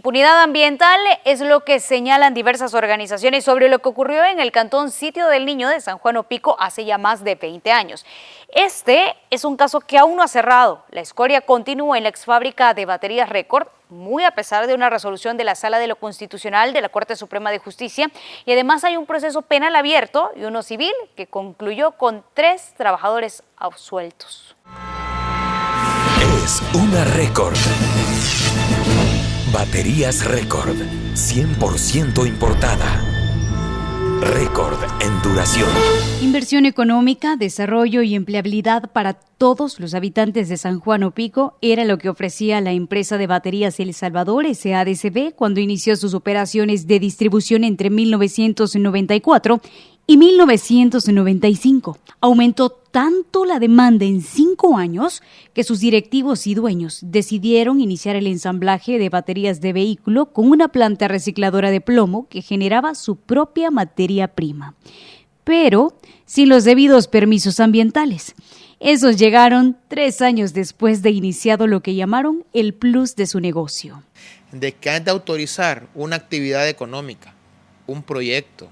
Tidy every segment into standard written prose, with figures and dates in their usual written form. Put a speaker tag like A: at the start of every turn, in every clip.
A: Impunidad ambiental es lo que señalan diversas organizaciones sobre lo que ocurrió en el cantón Sitio del Niño de San Juan Opico hace ya más de 20 años. Este es un caso que aún no ha cerrado. La escoria continúa en la exfábrica de baterías Record, muy a pesar de una resolución de la Sala de lo Constitucional de la Corte Suprema de Justicia, y además hay un proceso penal abierto y uno civil que concluyó con 3 trabajadores absueltos.
B: Es una Record. Baterías Record, 100% importada. Récord en duración.
C: Inversión económica, desarrollo y empleabilidad para todos los habitantes de San Juan Opico era lo que ofrecía la empresa de baterías El Salvador, SADCB, cuando inició sus operaciones de distribución entre 1994 y 1995. Aumentó tanto la demanda en 5 años que sus directivos y dueños decidieron iniciar el ensamblaje de baterías de vehículo con una planta recicladora de plomo que generaba su propia materia prima, pero sin los debidos permisos ambientales. Esos llegaron 3 años después de iniciado lo que llamaron el plus de su negocio.
D: De que han de autorizar una actividad económica, un proyecto,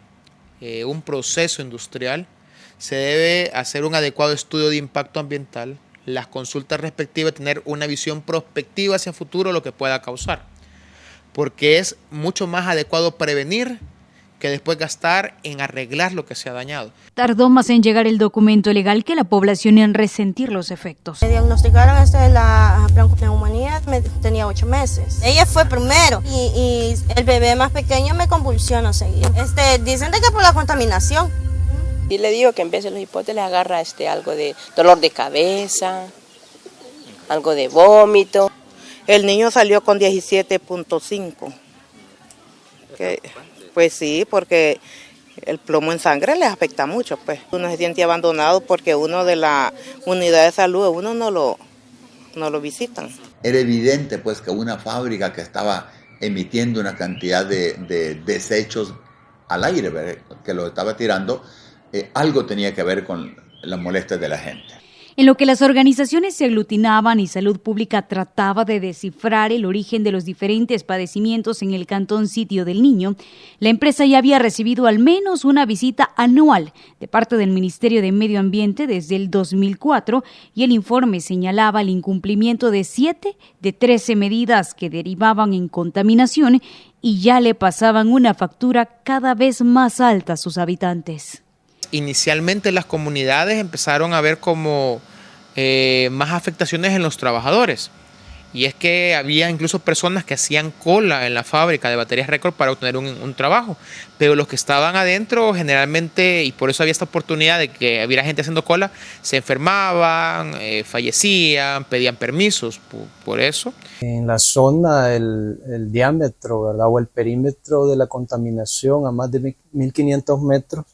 D: un proceso industrial, se debe hacer un adecuado estudio de impacto ambiental, las consultas respectivas, tener una visión prospectiva hacia el futuro, lo que pueda causar. Porque es mucho más adecuado prevenir que después gastar en arreglar lo que se ha dañado.
C: Tardó más en llegar el documento legal que la población en resentir los efectos.
E: Me diagnosticaron la bronconeumonía, tenía 8 meses. Ella fue primero y el bebé más pequeño me convulsionó seguido. Dicen de que por la contaminación.
F: Y le digo que en vez de los hipotes le agarra algo de dolor de cabeza, algo de vómito.
G: El niño salió con 17.5. Pues sí, porque el plomo en sangre les afecta mucho, pues. Uno se siente abandonado porque uno de la unidad de salud, uno no lo visitan.
H: Era evidente pues que una fábrica que estaba emitiendo una cantidad de desechos al aire, ¿verdad?, que lo estaba tirando, algo tenía que ver con las molestias de la gente.
C: En lo que las organizaciones se aglutinaban y Salud Pública trataba de descifrar el origen de los diferentes padecimientos en el cantón Sitio del Niño, la empresa ya había recibido al menos una visita anual de parte del Ministerio de Medio Ambiente desde el 2004 y el informe señalaba el incumplimiento de 7 de 13 medidas que derivaban en contaminación y ya le pasaban una factura cada vez más alta a sus habitantes.
D: Inicialmente las comunidades empezaron a ver como más afectaciones en los trabajadores. Y es que había incluso personas que hacían cola en la fábrica de baterías Record para obtener un trabajo. Pero los que estaban adentro generalmente, y por eso había esta oportunidad de que hubiera gente haciendo cola, se enfermaban, fallecían, pedían permisos por eso.
I: En la zona, el diámetro, ¿verdad?, o el perímetro de la contaminación a más de 1.500 metros,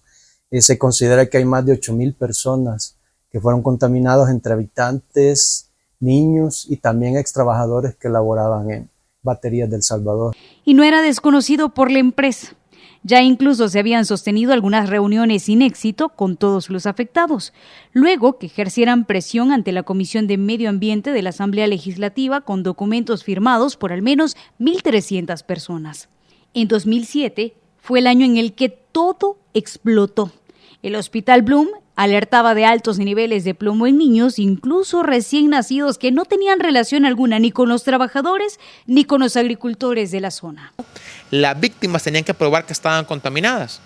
I: se considera que hay más de 8.000 personas que fueron contaminados entre habitantes, niños y también extrabajadores que laboraban en baterías de El Salvador.
C: Y no era desconocido por la empresa. Ya incluso se habían sostenido algunas reuniones sin éxito con todos los afectados, luego que ejercieran presión ante la Comisión de Medio Ambiente de la Asamblea Legislativa con documentos firmados por al menos 1.300 personas. En 2007 fue el año en el que todo explotó. El Hospital Bloom alertaba de altos niveles de plomo en niños, incluso recién nacidos, que no tenían relación alguna ni con los trabajadores ni con los agricultores de la zona.
D: Las víctimas tenían que probar que estaban contaminadas.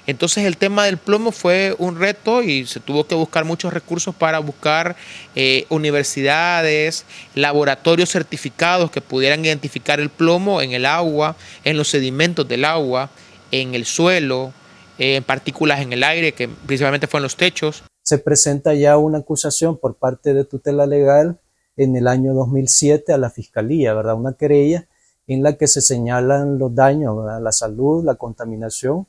D: Entonces el tema del plomo fue un reto y se tuvo que buscar muchos recursos para buscar universidades, laboratorios certificados que pudieran identificar el plomo en el agua, en los sedimentos del agua, en el suelo, en partículas en el aire, que principalmente fue en los techos.
I: Se presenta ya una acusación por parte de tutela legal en el año 2007 a la Fiscalía, ¿verdad?, una querella en la que se señalan los daños a la salud, la contaminación,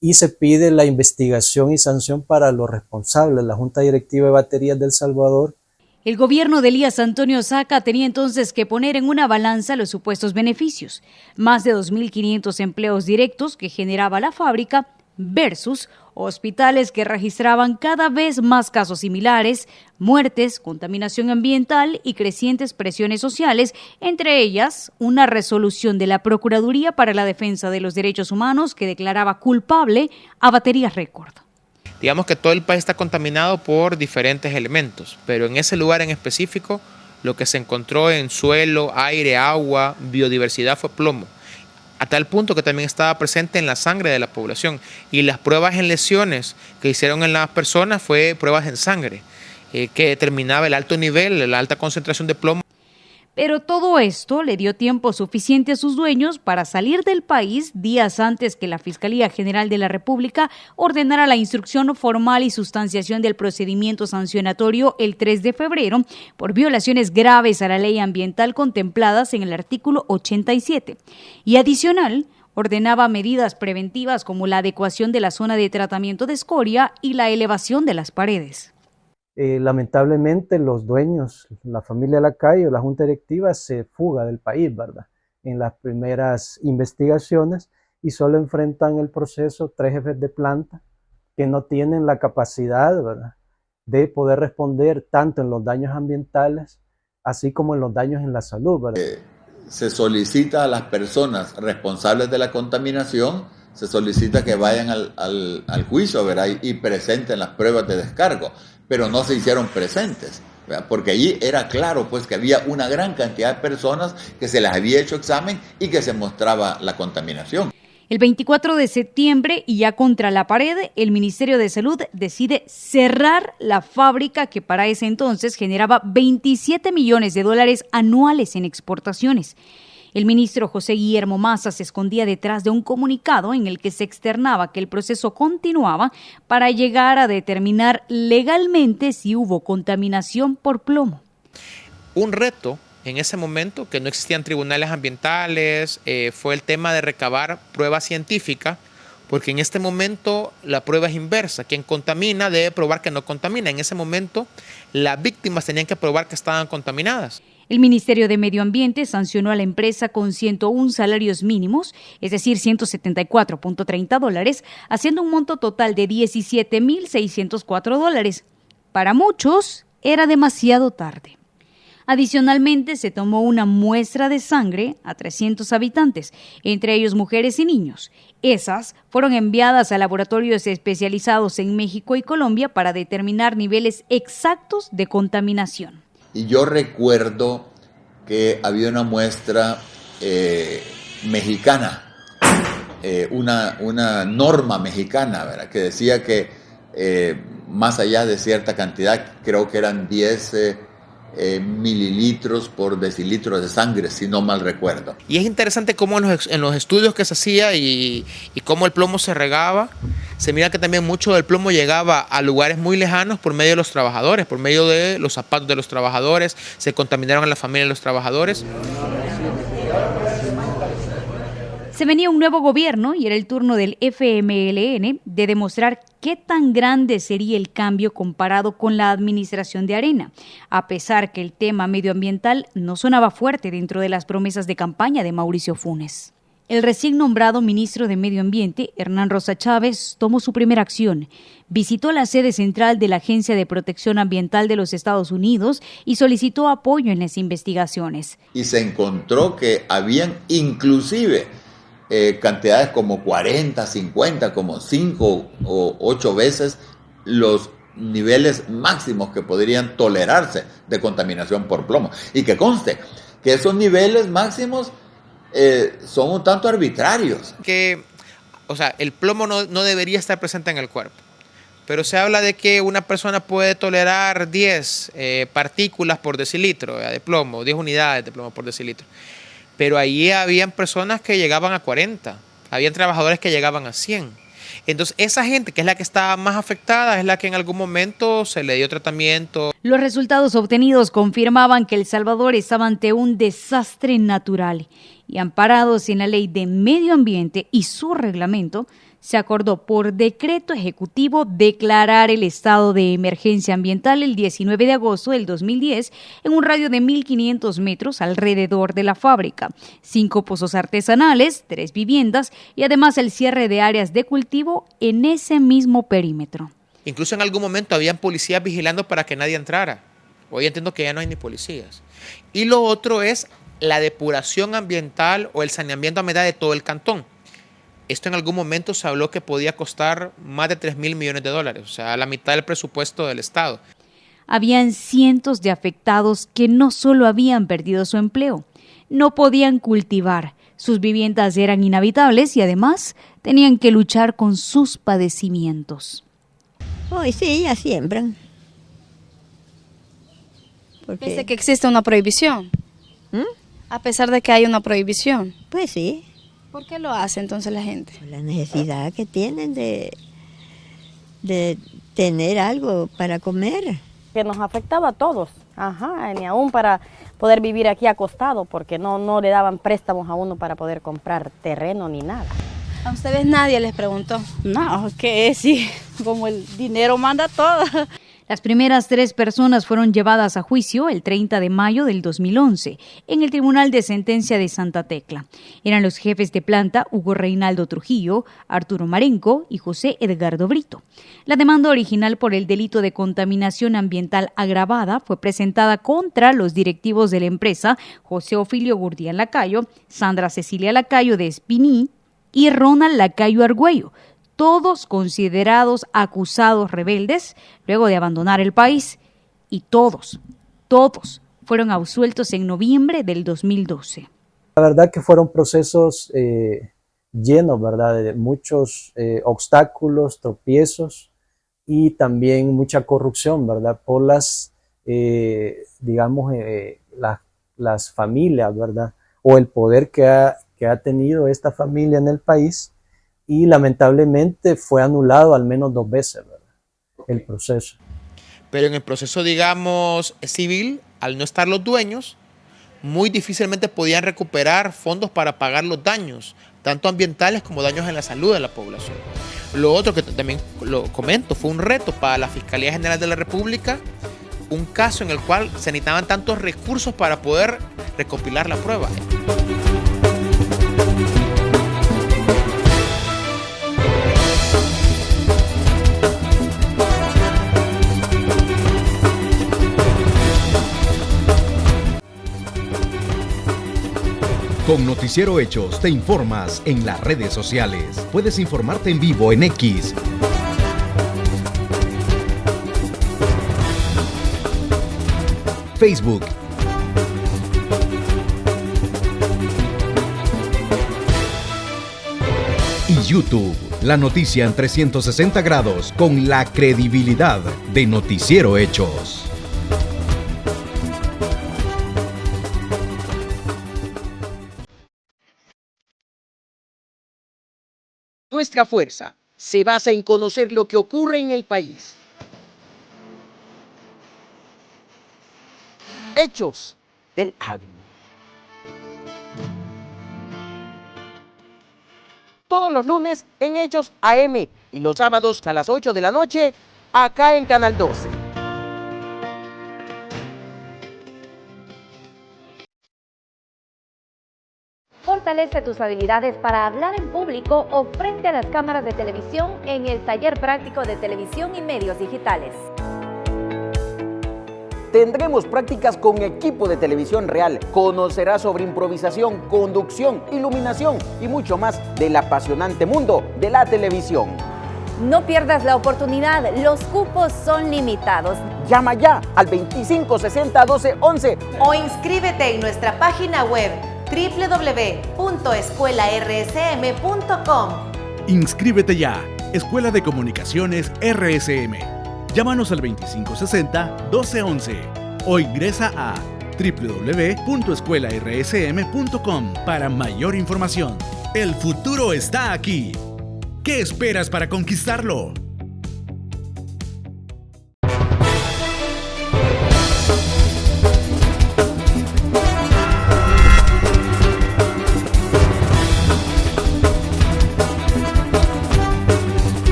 I: y se pide la investigación y sanción para los responsables. La Junta Directiva de Baterías de El Salvador.
C: El gobierno de Elías Antonio Saca tenía entonces que poner en una balanza los supuestos beneficios, más de 2.500 empleos directos que generaba la fábrica versus hospitales que registraban cada vez más casos similares, muertes, contaminación ambiental y crecientes presiones sociales, entre ellas una resolución de la Procuraduría para la Defensa de los Derechos Humanos que declaraba culpable a Baterías Record.
D: Digamos que todo el país está contaminado por diferentes elementos, pero en ese lugar en específico lo que se encontró en suelo, aire, agua, biodiversidad fue plomo. A tal punto que también estaba presente en la sangre de la población. Y las pruebas en lesiones que hicieron en las personas fue pruebas en sangre, que determinaba el alto nivel, la alta concentración de plomo.
C: Pero todo esto le dio tiempo suficiente a sus dueños para salir del país días antes que la Fiscalía General de la República ordenara la instrucción formal y sustanciación del procedimiento sancionatorio el 3 de febrero por violaciones graves a la ley ambiental contempladas en el artículo 87. Y adicional, ordenaba medidas preventivas como la adecuación de la zona de tratamiento de escoria y la elevación de las paredes.
I: Lamentablemente los dueños, la familia Lacayo, la junta directiva se fuga del país, ¿verdad? En las primeras investigaciones y solo enfrentan el proceso 3 jefes de planta que no tienen la capacidad, ¿verdad?, de poder responder tanto en los daños ambientales así como en los daños en la salud, ¿verdad?
H: Se solicita a las personas responsables de la contaminación, se solicita que vayan al juicio, ¿verdad?, y presenten las pruebas de descargo, pero no se hicieron presentes, ¿verdad?, porque allí era claro pues que había una gran cantidad de personas que se les había hecho examen y que se mostraba la contaminación.
C: El 24 de septiembre, y ya contra la pared, el Ministerio de Salud decide cerrar la fábrica que para ese entonces generaba $27 millones anuales en exportaciones. El ministro José Guillermo Massa se escondía detrás de un comunicado en el que se externaba que el proceso continuaba para llegar a determinar legalmente si hubo contaminación por plomo.
D: Un reto en ese momento, que no existían tribunales ambientales, fue el tema de recabar pruebas científicas, porque en este momento la prueba es inversa. Quien contamina debe probar que no contamina. En ese momento las víctimas tenían que probar que estaban contaminadas.
C: El Ministerio de Medio Ambiente sancionó a la empresa con 101 salarios mínimos, es decir, $174.30, haciendo un monto total de $17.604. Para muchos era demasiado tarde. Adicionalmente, se tomó una muestra de sangre a 300 habitantes, entre ellos mujeres y niños. Esas fueron enviadas a laboratorios especializados en México y Colombia para determinar niveles exactos de contaminación.
H: Y yo recuerdo que había una muestra mexicana, una norma mexicana, ¿verdad?, que decía que más allá de cierta cantidad, creo que eran 10 mililitros por decilitro de sangre, si no mal recuerdo.
D: Y es interesante cómo en los estudios que se hacía y cómo el plomo se regaba, se mira que también mucho del plomo llegaba a lugares muy lejanos por medio de los trabajadores, por medio de los zapatos de los trabajadores, se contaminaron a la familia de los trabajadores.
C: Se venía un nuevo gobierno y era el turno del FMLN de demostrar qué tan grande sería el cambio comparado con la administración de Arena, a pesar que el tema medioambiental no sonaba fuerte dentro de las promesas de campaña de Mauricio Funes. El recién nombrado ministro de Medio Ambiente, Hernán Rosa Chávez, tomó su primera acción. Visitó la sede central de la Agencia de Protección Ambiental de los Estados Unidos y solicitó apoyo en las investigaciones.
H: Y se encontró que habían inclusive cantidades como 40, 50, como 5 o 8 veces los niveles máximos que podrían tolerarse de contaminación por plomo. Y que conste que esos niveles máximos son un tanto arbitrarios.
D: El plomo no debería estar presente en el cuerpo, pero se habla de que una persona puede tolerar 10 partículas por decilitro de plomo, 10 unidades de plomo por decilitro. Pero ahí habían personas que llegaban a 40, habían trabajadores que llegaban a 100. Entonces, esa gente que es la que estaba más afectada es la que en algún momento se le dio tratamiento.
C: Los resultados obtenidos confirmaban que El Salvador estaba ante un desastre natural y amparados en la Ley de Medio Ambiente y su reglamento, Se acordó por decreto ejecutivo declarar el estado de emergencia ambiental el 19 de agosto del 2010 en un radio de 1.500 metros alrededor de la fábrica, 5 pozos artesanales, 3 viviendas y además el cierre de áreas de cultivo en ese mismo perímetro.
D: Incluso en algún momento habían policías vigilando para que nadie entrara. Hoy entiendo que ya no hay ni policías. Y lo otro es la depuración ambiental o el saneamiento ambiental de todo el cantón. Esto en algún momento se habló que podía costar más de 3.000 millones de dólares, o sea, la mitad del presupuesto del Estado.
C: Habían cientos de afectados que no solo habían perdido su empleo, no podían cultivar, sus viviendas eran inhabitables y además tenían que luchar con sus padecimientos.
J: Hoy sí, ya siembran.
K: ¿Piensa que existe una prohibición? A pesar de que hay una prohibición.
J: Pues sí.
K: ¿Por qué lo hace entonces la gente?
J: Por la necesidad que tienen de tener algo para comer.
L: Que nos afectaba a todos, ni aún para poder vivir aquí acostado, porque no le daban préstamos a uno para poder comprar terreno ni nada.
K: ¿A ustedes nadie les preguntó?
L: No, que sí, como el dinero manda todo.
C: Las primeras 3 personas fueron llevadas a juicio el 30 de mayo del 2011 en el Tribunal de Sentencia de Santa Tecla. Eran los jefes de planta Hugo Reinaldo Trujillo, Arturo Marenco y José Edgardo Brito. La demanda original por el delito de contaminación ambiental agravada fue presentada contra los directivos de la empresa José Ofilio Gurdián Lacayo, Sandra Cecilia Lacayo de Espiní y Ronald Lacayo Argüello, todos considerados acusados rebeldes luego de abandonar el país, y todos fueron absueltos en noviembre del 2012.
I: La verdad que fueron procesos llenos, ¿verdad?, de muchos obstáculos, tropiezos y también mucha corrupción, ¿verdad?, por las familias, ¿verdad?, o el poder que ha tenido esta familia en el país. Y lamentablemente fue anulado al menos 2 veces, ¿verdad?, el proceso.
D: Pero en el proceso, digamos, civil, al no estar los dueños, muy difícilmente podían recuperar fondos para pagar los daños, tanto ambientales como daños en la salud de la población. Lo otro que también lo comento, fue un reto para la Fiscalía General de la República, un caso en el cual se necesitaban tantos recursos para poder recopilar la prueba.
M: Con Noticiero Hechos te informas en las redes sociales. Puedes informarte en vivo en X, Facebook y YouTube. La noticia en 360 grados con la credibilidad de Noticiero Hechos.
N: Nuestra fuerza se basa en conocer lo que ocurre en el país. Hechos del Agri. Todos los lunes en Hechos AM y los sábados a las 8 de la noche acá en Canal 12.
O: Fortalece tus habilidades para hablar en público o frente a las cámaras de televisión en el Taller Práctico de Televisión y Medios Digitales.
P: Tendremos prácticas con equipo de televisión real. Conocerás sobre improvisación, conducción, iluminación y mucho más del apasionante mundo de la televisión.
O: No pierdas la oportunidad, los cupos son limitados.
P: Llama ya al 2560-1211
Q: o inscríbete en nuestra página web www.escuelarsm.com.
R: Inscríbete ya, Escuela de Comunicaciones RSM. Llámanos al 2560-1211 o ingresa a www.escuelarsm.com para mayor información. El futuro está aquí. ¿Qué esperas para conquistarlo?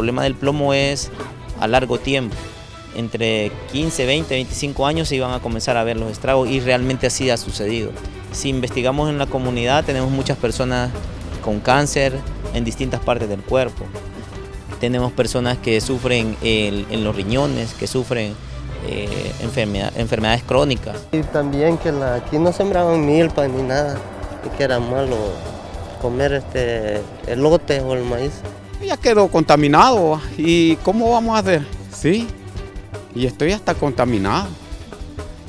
S: problema del plomo es a largo tiempo. Entre 15, 20, 25 años se iban a comenzar a ver los estragos y realmente así ha sucedido. Si investigamos en la comunidad, tenemos muchas personas con cáncer en distintas partes del cuerpo. Tenemos personas que sufren en los riñones, que sufren enfermedades crónicas.
T: Y también que aquí no sembraban milpa ni nada, y que era malo comer elote o el maíz.
U: Ya quedó contaminado, ¿y cómo vamos a hacer? Sí, y estoy hasta contaminado.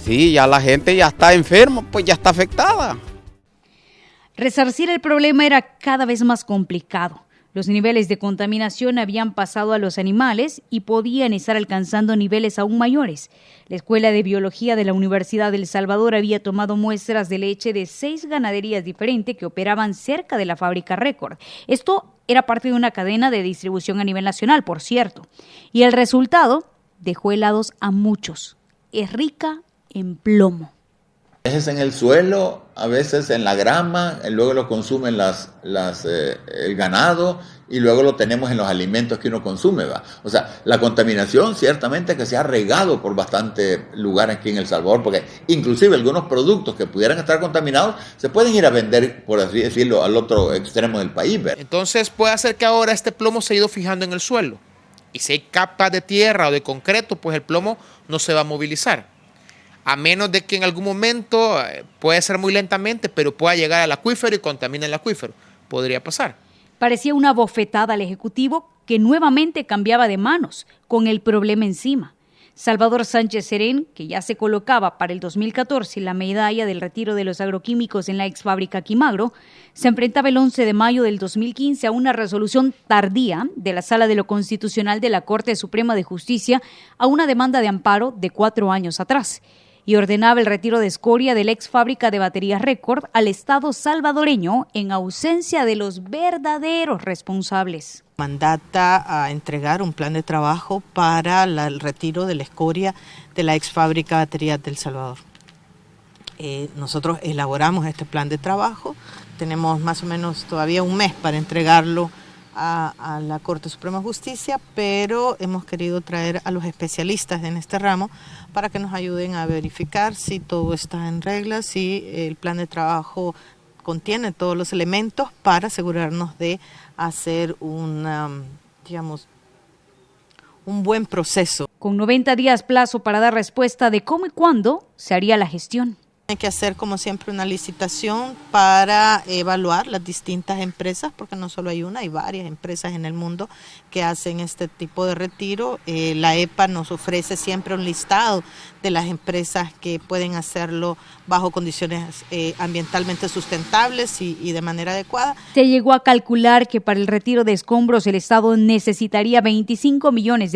U: Sí, ya la gente ya está enferma, pues ya está afectada.
C: Resarcir el problema era cada vez más complicado. Los niveles de contaminación habían pasado a los animales y podían estar alcanzando niveles aún mayores. La Escuela de Biología de la Universidad de El Salvador había tomado muestras de leche de 6 ganaderías diferentes que operaban cerca de la fábrica Record. Esto era parte de una cadena de distribución a nivel nacional, por cierto. Y el resultado dejó helados a muchos. Es rica en plomo.
H: A veces en el suelo, a veces en la grama, luego lo consumen el ganado y luego lo tenemos en los alimentos que uno consume, ¿va? O sea, la contaminación ciertamente que se ha regado por bastantes lugares aquí en El Salvador, porque inclusive algunos productos que pudieran estar contaminados se pueden ir a vender, por así decirlo, al otro extremo del país, ¿verdad?
D: Entonces puede ser que ahora este plomo se ha ido fijando en el suelo. Y si hay capas de tierra o de concreto, pues el plomo no se va a movilizar. A menos de que en algún momento, puede ser muy lentamente, pero pueda llegar al acuífero y contamine el acuífero. Podría pasar.
C: Parecía una bofetada al Ejecutivo que nuevamente cambiaba de manos, con el problema encima. Salvador Sánchez Serén, que ya se colocaba para el 2014 la medalla del retiro de los agroquímicos en la ex fábrica Quimagro, se enfrentaba el 11 de mayo del 2015 a una resolución tardía de la Sala de lo Constitucional de la Corte Suprema de Justicia a una demanda de amparo de 4 años atrás, y ordenaba el retiro de escoria de la ex fábrica de baterías Record al Estado salvadoreño en ausencia de los verdaderos responsables.
V: Mandata a entregar un plan de trabajo para el retiro de la escoria de la ex fábrica de baterías de El Salvador. Nosotros elaboramos este plan de trabajo, tenemos más o menos todavía un mes para entregarlo a la Corte Suprema de Justicia, pero hemos querido traer a los especialistas en este ramo para que nos ayuden a verificar si todo está en regla, si el plan de trabajo contiene todos los elementos para asegurarnos de hacer un buen proceso.
C: Con 90 días plazo para dar respuesta de cómo y cuándo se haría la gestión.
V: Hay que hacer, como siempre, una licitación para evaluar las distintas empresas, porque no solo hay una, hay varias empresas en el mundo que hacen este tipo de retiro. La EPA nos ofrece siempre un listado de las empresas que pueden hacerlo bajo condiciones ambientalmente sustentables y de manera adecuada.
C: Se llegó a calcular que para el retiro de escombros el Estado necesitaría $25 millones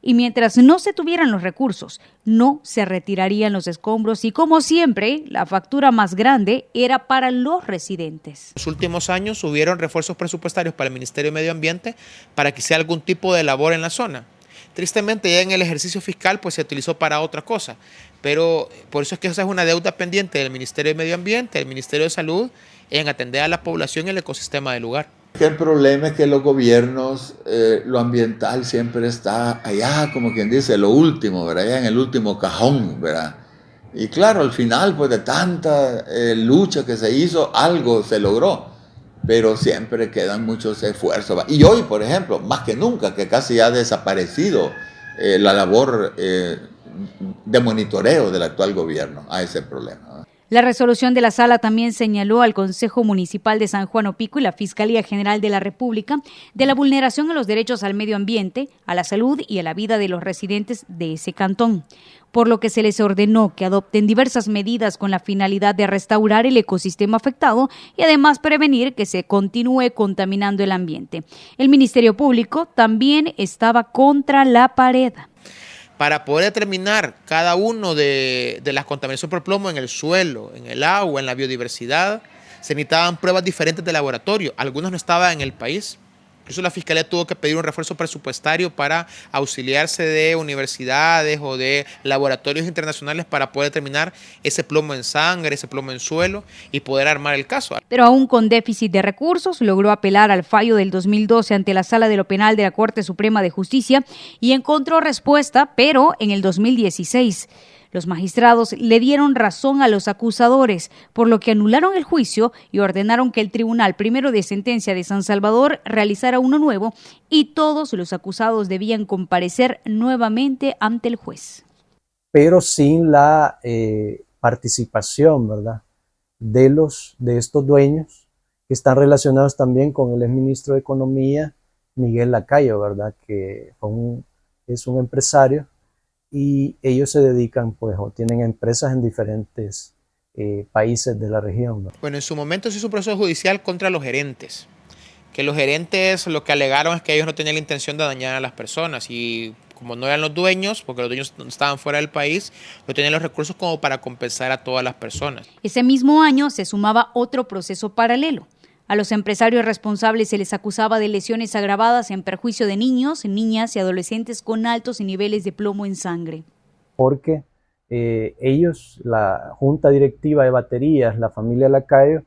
C: y mientras no se tuvieran los recursos, no se retirarían los escombros y como siempre, la factura más grande era para los residentes.
D: En los últimos años hubieron refuerzos presupuestarios para el Ministerio de Medio Ambiente para que sea algún tipo de labor en la zona. Tristemente ya en el ejercicio fiscal pues se utilizó para otra cosa, pero por eso es que esa es una deuda pendiente del Ministerio de Medio Ambiente, del Ministerio de Salud, en atender a la población y el ecosistema del lugar.
H: El problema es que los gobiernos, lo ambiental siempre está allá, como quien dice, lo último, ¿verdad? Allá en el último cajón, ¿verdad? Y claro, al final pues de tanta lucha que se hizo, algo se logró. Pero siempre quedan muchos esfuerzos. Y hoy, por ejemplo, más que nunca, que casi ha desaparecido la labor de monitoreo del actual gobierno a ese problema.
C: La resolución de la Sala también señaló al Consejo Municipal de San Juan Opico y la Fiscalía General de la República de la vulneración a los derechos al medio ambiente, a la salud y a la vida de los residentes de ese cantón, por lo que se les ordenó que adopten diversas medidas con la finalidad de restaurar el ecosistema afectado y además prevenir que se continúe contaminando el ambiente. El Ministerio Público también estaba contra la pared.
D: Para poder determinar cada uno de las contaminaciones por plomo en el suelo, en el agua, en la biodiversidad, se necesitaban pruebas diferentes de laboratorio. Algunas no estaban en el país, Incluso la Fiscalía tuvo que pedir un refuerzo presupuestario para auxiliarse de universidades o de laboratorios internacionales para poder determinar ese plomo en sangre, ese plomo en suelo y poder armar el caso.
C: Pero aún con déficit de recursos, logró apelar al fallo del 2012 ante la Sala de lo Penal de la Corte Suprema de Justicia y encontró respuesta, pero en el 2016. Los magistrados le dieron razón a los acusadores, por lo que anularon el juicio y ordenaron que el Tribunal Primero de Sentencia de San Salvador realizara uno nuevo y todos los acusados debían comparecer nuevamente ante el juez.
I: Pero sin la participación, ¿verdad?, de estos dueños que están relacionados también con el exministro de Economía, Miguel Lacayo, ¿verdad?, que es un empresario. Y ellos se dedican, pues, o tienen empresas en diferentes países de la región, ¿no?
D: Bueno, en su momento se hizo un proceso judicial contra los gerentes, que los gerentes lo que alegaron es que ellos no tenían la intención de dañar a las personas y como no eran los dueños, porque los dueños estaban fuera del país, no tenían los recursos como para compensar a todas las personas.
C: Ese mismo año se sumaba otro proceso paralelo. A los empresarios responsables se les acusaba de lesiones agravadas en perjuicio de niños, niñas y adolescentes con altos niveles de plomo en sangre.
I: Porque ellos, la Junta Directiva de Baterías, la familia Lacayo,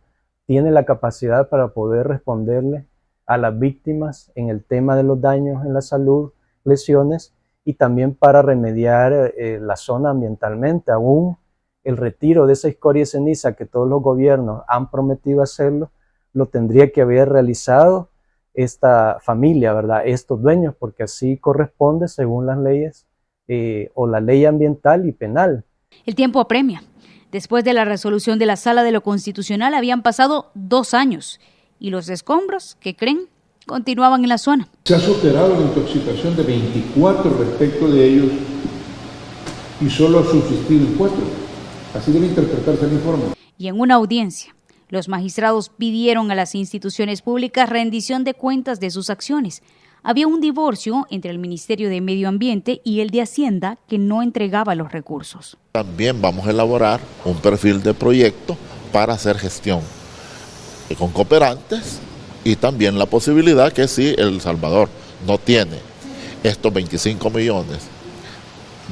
I: tiene la capacidad para poder responderle a las víctimas en el tema de los daños en la salud, lesiones, y también para remediar la zona ambientalmente. Aún el retiro de esa escoria y ceniza que todos los gobiernos han prometido hacerlo, lo tendría que haber realizado esta familia, ¿verdad?, estos dueños, porque así corresponde según las leyes o la ley ambiental y penal.
C: El tiempo apremia. Después de la resolución de la Sala de lo Constitucional habían pasado 2 años y los escombros, ¿qué creen?, continuaban en la zona.
A: Se ha superado la intoxicación de 24 respecto de ellos y solo ha subsistido en 4. Así debe interpretarse el informe.
C: Y en una audiencia, los magistrados pidieron a las instituciones públicas rendición de cuentas de sus acciones. Había un divorcio entre el Ministerio de Medio Ambiente y el de Hacienda que no entregaba los recursos.
B: También vamos a elaborar un perfil de proyecto para hacer gestión con cooperantes y también la posibilidad que si El Salvador no tiene estos 25 millones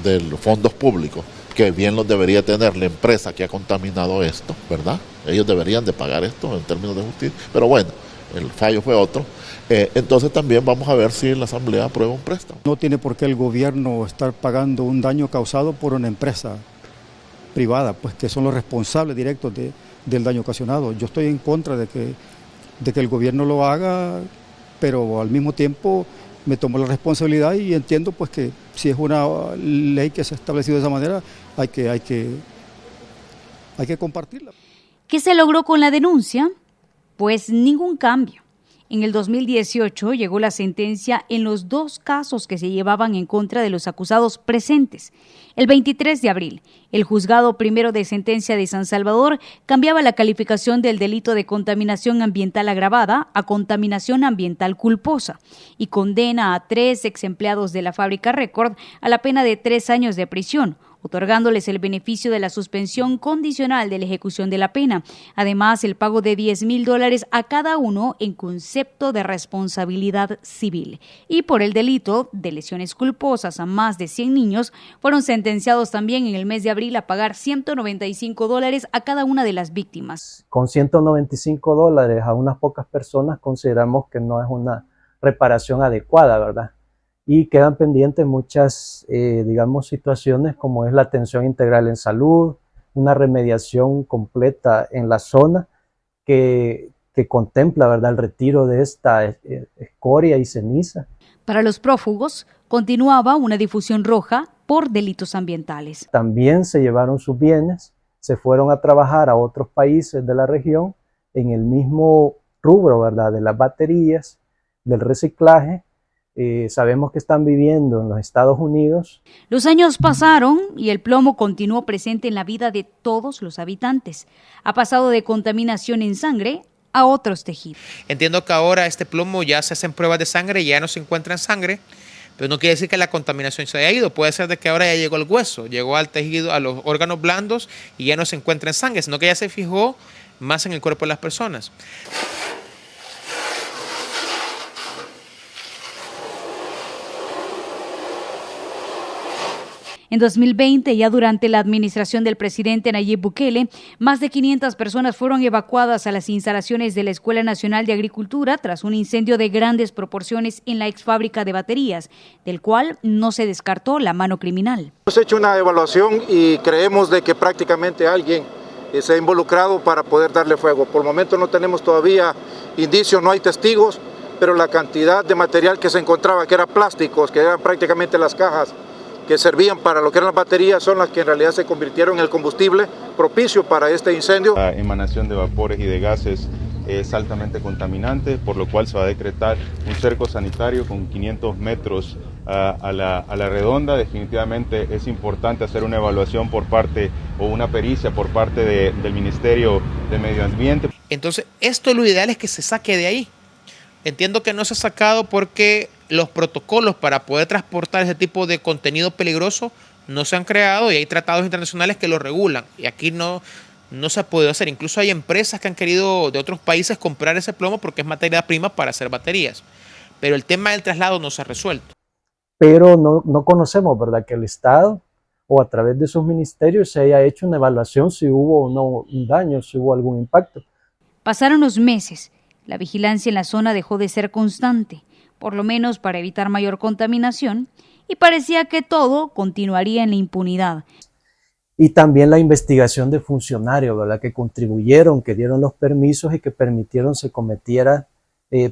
B: de los fondos públicos, que bien los debería tener la empresa que ha contaminado esto, ¿verdad? Ellos deberían de pagar esto en términos de justicia, pero bueno, el fallo fue otro. Entonces también vamos a ver si la Asamblea aprueba un préstamo.
W: No tiene por qué el gobierno estar pagando un daño causado por una empresa privada, pues que son los responsables directos del daño ocasionado. Yo estoy en contra de que el gobierno lo haga, pero al mismo tiempo me tomo la responsabilidad y entiendo pues que si es una ley que se ha establecido de esa manera, hay que compartirla.
C: ¿Qué se logró con la denuncia? Pues ningún cambio. En el 2018 llegó la sentencia en los 2 casos que se llevaban en contra de los acusados presentes. El 23 de abril, el Juzgado Primero de Sentencia de San Salvador cambiaba la calificación del delito de contaminación ambiental agravada a contaminación ambiental culposa y condena a 3 exempleados de la fábrica Record a la pena de 3 años de prisión, otorgándoles el beneficio de la suspensión condicional de la ejecución de la pena. Además, el pago de $10,000 a cada uno en concepto de responsabilidad civil. Y por el delito de lesiones culposas a más de 100 niños, fueron sentenciados también en el mes de abril a pagar $195 a cada una de las víctimas.
I: Con $195 a unas pocas personas consideramos que no es una reparación adecuada, ¿verdad? Y quedan pendientes muchas, situaciones como es la atención integral en salud, una remediación completa en la zona que contempla, ¿verdad?, el retiro de esta escoria y ceniza.
C: Para los prófugos, continuaba una difusión roja por delitos ambientales.
I: También se llevaron sus bienes, se fueron a trabajar a otros países de la región en el mismo rubro, ¿verdad?, de las baterías, del reciclaje. Sabemos que están viviendo en los Estados Unidos.
C: Los años pasaron y el plomo continuó presente en la vida de todos los habitantes. Ha pasado de contaminación en sangre a otros tejidos.
D: Entiendo que ahora este plomo ya se hacen pruebas de sangre y ya no se encuentra en sangre, pero no quiere decir que la contaminación se haya ido. Puede ser de que ahora ya llegó al hueso, llegó al tejido, a los órganos blandos y ya no se encuentra en sangre, sino que ya se fijó más en el cuerpo de las personas.
C: En 2020, ya durante la administración del presidente Nayib Bukele, más de 500 personas fueron evacuadas a las instalaciones de la Escuela Nacional de Agricultura tras un incendio de grandes proporciones en la ex fábrica de baterías, del cual no se descartó la mano criminal.
E: Hemos hecho una evaluación y creemos de que prácticamente alguien se ha involucrado para poder darle fuego. Por el momento no tenemos todavía indicios, no hay testigos, pero la cantidad de material que se encontraba, que eran plásticos, que eran prácticamente las cajas que servían para lo que eran las baterías, son las que en realidad se convirtieron en el combustible propicio para este incendio.
F: La emanación de vapores y de gases es altamente contaminante, por lo cual se va a decretar un cerco sanitario con 500 metros a la redonda. Definitivamente es importante hacer una evaluación por parte, o una pericia por parte del Ministerio de Medio Ambiente.
D: Entonces, esto lo ideal es que se saque de ahí. Entiendo que no se ha sacado porque los protocolos para poder transportar ese tipo de contenido peligroso no se han creado y hay tratados internacionales que lo regulan. Y aquí no se ha podido hacer. Incluso hay empresas que han querido de otros países comprar ese plomo porque es materia prima para hacer baterías. Pero el tema del traslado no se ha resuelto.
I: Pero no conocemos, ¿verdad?, que el Estado o a través de sus ministerios se haya hecho una evaluación si hubo o no un daño, si hubo algún impacto.
C: Pasaron los meses. La vigilancia en la zona dejó de ser constante, por lo menos para evitar mayor contaminación, y parecía que todo continuaría en la impunidad.
I: Y también la investigación de funcionarios, ¿verdad?, que contribuyeron, que dieron los permisos y que permitieron se cometiera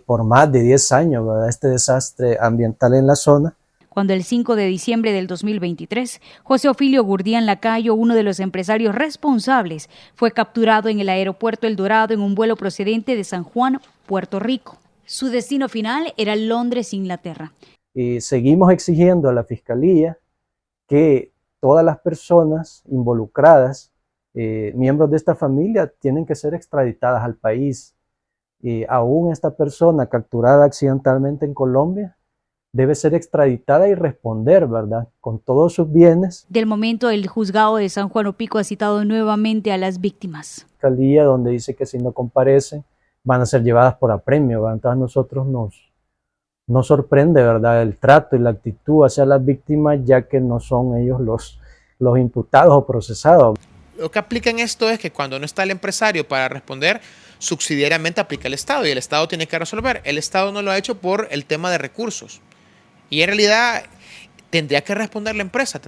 I: por más de 10 años, ¿verdad?, este desastre ambiental en la zona.
C: Cuando el 5 de diciembre del 2023, José Ofilio Gurdián Lacayo, uno de los empresarios responsables, fue capturado en el aeropuerto El Dorado en un vuelo procedente de San Juan, Puerto Rico. Su destino final era Londres, Inglaterra.
I: Y seguimos exigiendo a la Fiscalía que todas las personas involucradas, miembros de esta familia, tienen que ser extraditadas al país. Aún esta persona capturada accidentalmente en Colombia debe ser extraditada y responder, ¿verdad?, con todos sus bienes.
C: Del momento, el juzgado de San Juan Opico ha citado nuevamente a las víctimas.
I: Fiscalía, donde dice que si no comparecen van a ser llevadas por apremio, ¿verdad? Entonces a nosotros nos sorprende, ¿verdad?, el trato y la actitud hacia las víctimas, ya que no son ellos los imputados o procesados.
D: Lo que aplica en esto es que cuando no está el empresario para responder, subsidiariamente aplica el Estado y el Estado tiene que resolver. El Estado no lo ha hecho por el tema de recursos. Y en realidad tendría que responder la empresa,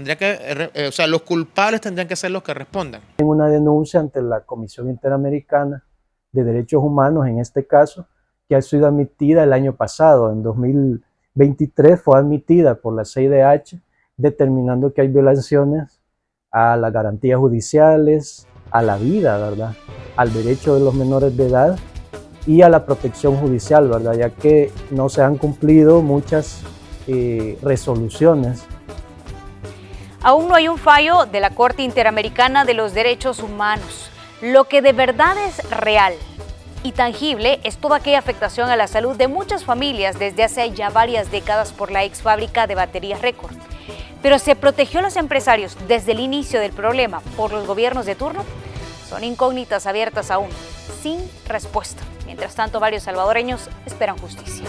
D: los culpables tendrían que ser los que respondan.
I: En una denuncia ante la Comisión Interamericana de Derechos Humanos, en este caso, que ha sido admitida el año pasado, en 2023 fue admitida por la CIDH, determinando que hay violaciones a las garantías judiciales, a la vida, ¿verdad?, al derecho de los menores de edad y a la protección judicial, ¿verdad?, ya que no se han cumplido muchas resoluciones.
C: Aún no hay un fallo de la Corte Interamericana de los Derechos Humanos. Lo que de verdad es real y tangible es toda aquella afectación a la salud de muchas familias desde hace ya varias décadas por la ex fábrica de baterías Record. Pero ¿se protegió a los empresarios desde el inicio del problema por los gobiernos de turno? Son incógnitas abiertas aún, sin respuesta. Mientras tanto, varios salvadoreños esperan justicia.